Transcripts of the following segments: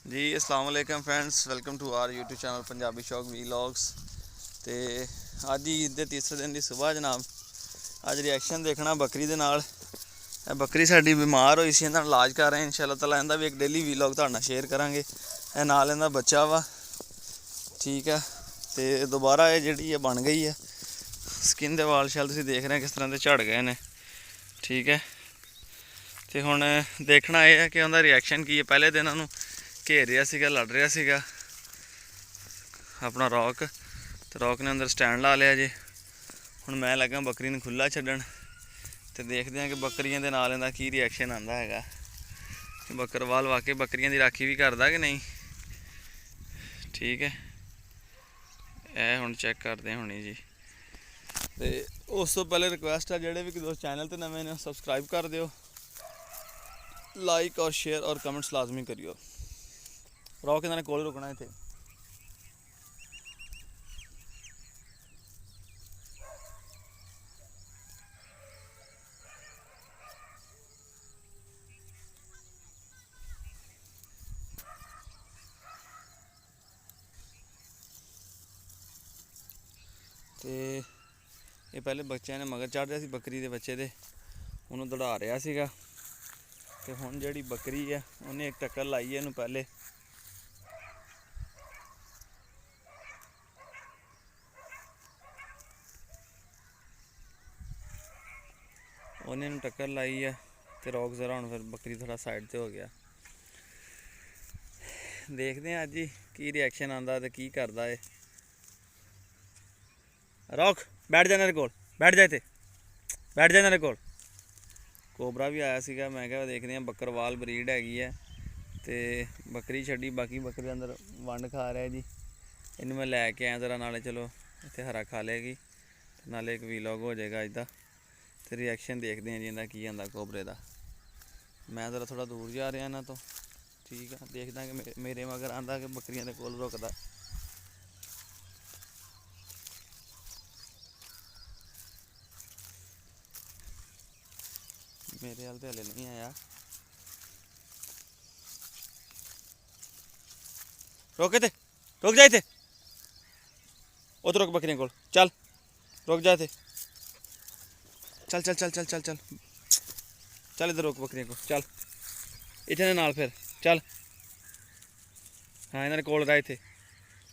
जी अस्सलाम वालेकुम friends, welcome to our YouTube channel Punjabi Shauq vlogs. तो अज ईद के तीसरे दिन की सुबह जनाब, अज रिएक्शन देखना बकरी दे नाल। बकरी साडी बीमार हुई सी, इहदा इलाज कर रहे हैं इंशाअल्लाह ताला। इहदा भी एक डेली वीलॉग तुहाडे नाल शेयर करांगे। नाल इहदा बच्चा वा, ठीक है। तो दोबारा ये जिहड़ी बन गई है, स्किन दे वाल शैल तुसीं देख रहे हैं किस तरह के झड़ गए ने, ठीक है। तो हुण देखना यह है कि उहदा रिएक्शन की है। पहले दिन उहनूं घेर रहा सीगा, लड़ रहा सीगा अपना रॉक, तो रॉक ने अंदर स्टैंड ला लिया जी। हुण मैं लगा बकरी नूं खुला छड्डण, तो देखते हैं कि बकरियां दे नाल इहदा की रिएक्शन आंदा हैगा। बकरवाल वाकई बकरियां दी राखी भी करदा कि नहीं, ठीक है। यह हुण चैक करते हैं हुणी जी। तो उस तो पहले रिक्वेस्ट है, जेह्ड़े भी दोस्त चैनल ते नवे ने सबसक्राइब कर दिओ, लाइक और शेयर और कमेंट्स लाजमी करियो। रॉक इन्होंने कोल रुकना इत्थे। तो ये पहले बच्चे ने मगर चढ़ रहा सी बकरी के बच्चे दे, उन्होंने दौड़ा रहा सीगा। तो हुण जिहड़ी बकरी है उन्हें एक टक्कर लाई है इनू, पहले उन्हें टक्कर लाई है। तो रॉक जरा हुण फिर बकरी थोड़ा साइड ते हो गया। देखते हैं अज ही की रिएक्शन आंदा ते की करदा है। रॉक बैठ जा इन्हां दे कोल, बैठ जा इत्थे, बैठ जा इन्हां दे कोल। कोबरा भी आया सीगा, मैं क्या देखते हैं बकरवाल ब्रीड हैगी है। तो बकरी छड्डी, बाकी बकरी अंदर वंड खा रहा है जी। इनू मैं लैके आया जरा, नाले चलो इत्थे हरा खा लेगी, नाले एक वीलॉग हो जाएगा अज दा। तो रिएक्शन देखते हैं जी इहदा की आंदा कोबरे दा। मैं जरा थोड़ा दूर जा रहा इन्हां तो, ठीक है। देखदा कि मेरे मगर आंदा कि बकरियां दे कोल रुकदा। मेरे हाल तो हले नहीं आया। रोक इत्थे, रुक जा इत्थे, उत रुक बकरियां कोल, चल रुक जा इत्थे, चल चल चल चल चल चल चल इधर रुक बकरियां कोल, चल इत्थे नाल फिर चल। हाँ इन्होंने कोल रहा इत्थे,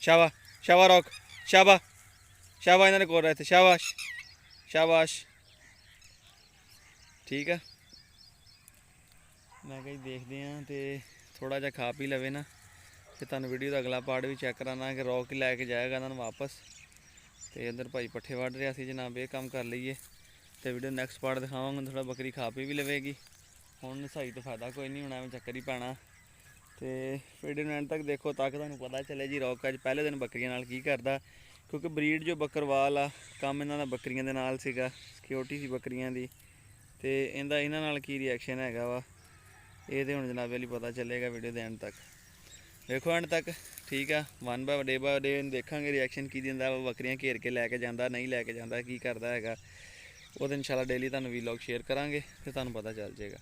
शाबा शाबा रॉक, शाबा शाबा, इन्होंने कोल रहा इत्थे, शाबाश शाबाश, ठीक है। मैं कहीं देखते हैं तो थोड़ा जा खा पी लवे ना, फिर तुहानूं वीडियो का अगला पार्ट भी चैक कराना कि रॉक ही लैके जाएगा इन्होंने वापस। तो इधर भाई पट्ठे वढ़ रहा सी जनाब, ये काम कर लीए। तो वीडियो नैक्सट पार्ट दिखावांगा, थोड़ा बकरी खा पी भी लवेगी। हुण सही तो फायदा कोई नहीं होना, एवं चक्कर ही पैना। तो वीडियो नूं एंड तक देखो ताकि तुहानूं पता चले जी रॉक अज पहले दिन बकरियां नाल की करदा। क्योंकि ब्रीड जो बकरवाल आ, काम इन्हां दा बकरियां दे नाल सीगा, सिक्योरिटी सी बकरियां दी। तो इहदा इन्हां नाल की रिएक्शन हैगा वा, ये तो हुण जनाब वाली पता चलेगा वीडियो के एंड तक। देखो एंड तक, ठीक है। वन बाय डे देखा रिएक्शन की दिंदा, बकरियां घेर के लैके जांदा नहीं लैके जांदा, की करदा हैगा। वो तो इंशाल्लाह डेली तुहानूं वीलॉग शेयर करांगे, फिर तुहानूं पता चल जाएगा।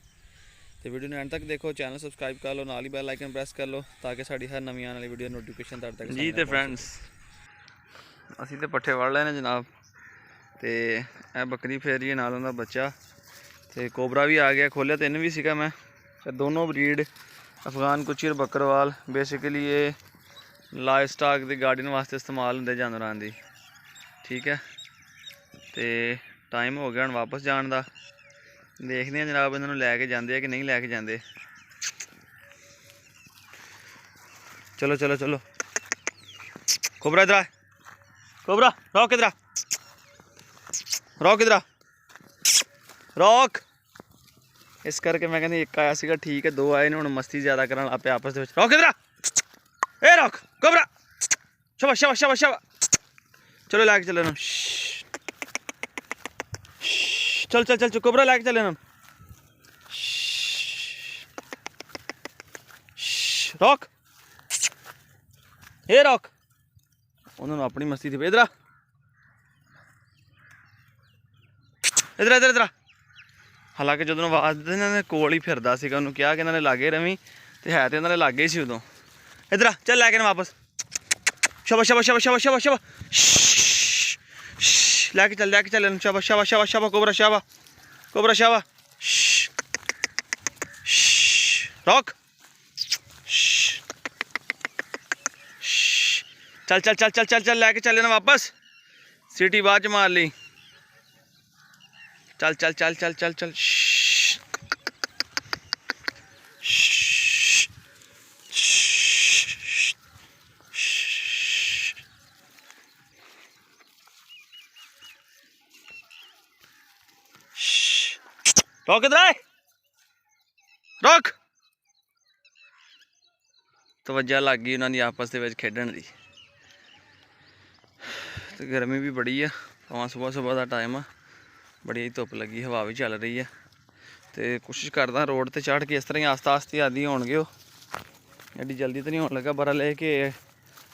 तो वीडियो ने एंड तक देखो, चैनल सबसक्राइब कर लो, नाल ही बैल आइकन प्रेस कर लो ताकि साड़ी हर नवीं आने वाली वीडियो नोटिफिकेशन तुहाडे तक जी। तो फ्रेंड्स असीं तो पट्ठे वड़ लेने जनाब। तो यह बकरी फेर रही है, नाल उहदा बच्चा। तो कोबरा भी आ गया, खोलिया तो इन भी सीगा मैं। तो दोनों ब्रीड अफगान कुची और बकरवाल, बेसिकली ये लाइव स्टॉक की गार्डन वास्ते इस्तेमाल होंगे जानवरों की, ठीक है। तो टाइम हो गया हम वापस जाने का। देखते हैं जनाब इन्होंने लैके जाते कि नहीं लैके जाते। चलो चलो चलो कोबरा इधर आ, कोबरा रॉक इधर आ, रॉक इधर आ, रॉक। इस करके मैं कहती एक आया सीगा, ठीक है। दो आए ने, हुण मस्ती ज़्यादा करन लग पे आपस दे विच। रॉक इधर आ, ए रॉक कोबरा, शाबाश शाबाश शाबाश शाबाश, चलो लैके चलो इन्होंने, चल चल चल कोबरा लैके चले इन्होंने। रॉक ए रॉक, उन्होंने अपनी मस्ती थी। इधर आ, इधर इधर इधर। हालांकि जो आवाज़ इन्होंने कोल ही फिरदा सीगा, उन्होंने कहा कि इन्होंने लागे रवी, तो है तो इन्होंने लागे ही सी उदों। इधर आ, चल लैके ना वापस। शाबाश शाबाश शाबाश शाबाश शाबाश शाबाश, लैके चल शाबाश शाबाश शाबाश शाबाश, कोबरा शाबा कोबरा शाबा, रॉक। चल चल चल चल चल चल लैके चल ना वापस, सीटी बाद च मार ली। चल चल चल चल चल चल, रोक इधर आए, रोक। तवज्जो लग गई उन्होंने आपस के खेडन की। तो गर्मी भी बड़ी है, भावें सुबह सुबह का टाइम आ, बड़ी धुप लगी, हवा भी चल रही है। तो कोशिश करदा रोड ते चढ़ के इस तरह ही आस्ता आस्ते आदि होणगे। एड्डी जल्दी तो नहीं होने लगा, पर लेके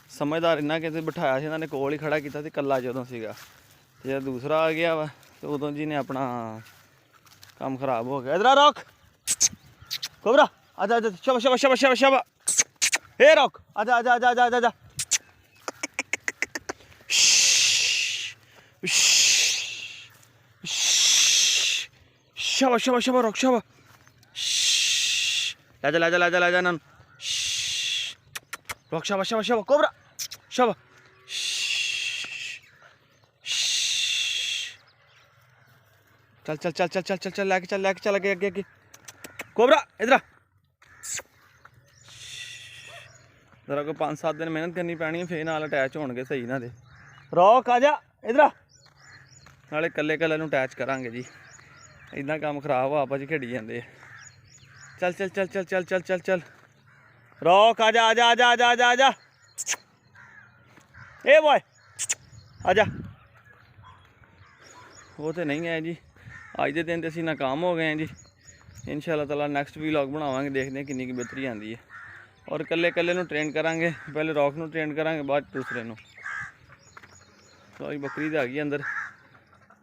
समझदार इन्ना कि बिठाया से इन्होंने कोल ही खड़ा किया, कला जदों सीगा ते जब दूसरा आ गया वा तो उदों जी ने अपना काम खराब हो गया। इधर रॉक, कोबरा आजा आजा, शाबाश शाबाश शाबाश शाबाश शाबाश, हे रॉक आजा आजा आजा आजा आजा, शाबाश शाबाश शाबाश रॉक शाबाश, लाजा लाजा लाजा लाजा नन, रॉक शाबाश शाबाश शाबाश, कोबरा शाबाश, चल चल चल चल चल चल चल लैके चल आगे आगे आगे, कोबरा इधर जरा को 5-7 दिन मेहनत करनी पैनी, फिर नाल अटैच होणगे सही ना दे। रॉक आजा इधर, नाले कल्ले कल्ले नूं अटैच करांगे जी, इदां काम खराब हो आपस च खेड़ी जांदे। चल चल चल चल चल चल चल चल, रॉक आजा आजा आजा आजा आजा आजा, ए बॉय आजा। वो तो नहीं है जी, अज के दिन तो असीं नाकाम हो गए हैं जी। इंशाअल्लाह ताला नैक्सट व्लॉग बनावांगे, देखते हैं कितनी की बेहतरी आती है। और कल्ले कल्ले नूं ट्रेन करांगे, पहले रॉक नूं ट्रेन करांगे, बाद दूसरे नूं। तो बकरी तो आ गई अंदर,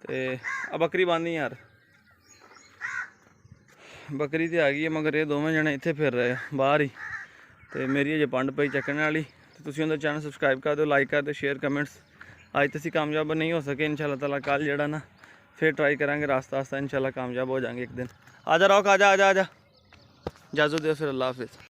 तो बकरी बांधी यार, बकरी तो आ गई है, मगर ये दोवें जने इत्थे फिर रहे बाहर ही। तो मेरी अजे पंड पई चक्कने वाली। तो तुसीं उन्दा चैनल सबसक्राइब कर दो, लाइक कर दो, शेयर कमेंट्स। अज तो असीं कामयाब नहीं हो सके, इंशाअल्लाह ताला कल जेड़ा ना फिर ट्राई करांगे, रास्ता आस्ता इंशाअल्लाह कामयाब हो जाएंगे एक दिन। आजा रॉक आजा आजा आजा, इजाज़त दे फिर, अल्लाह हाफिज़।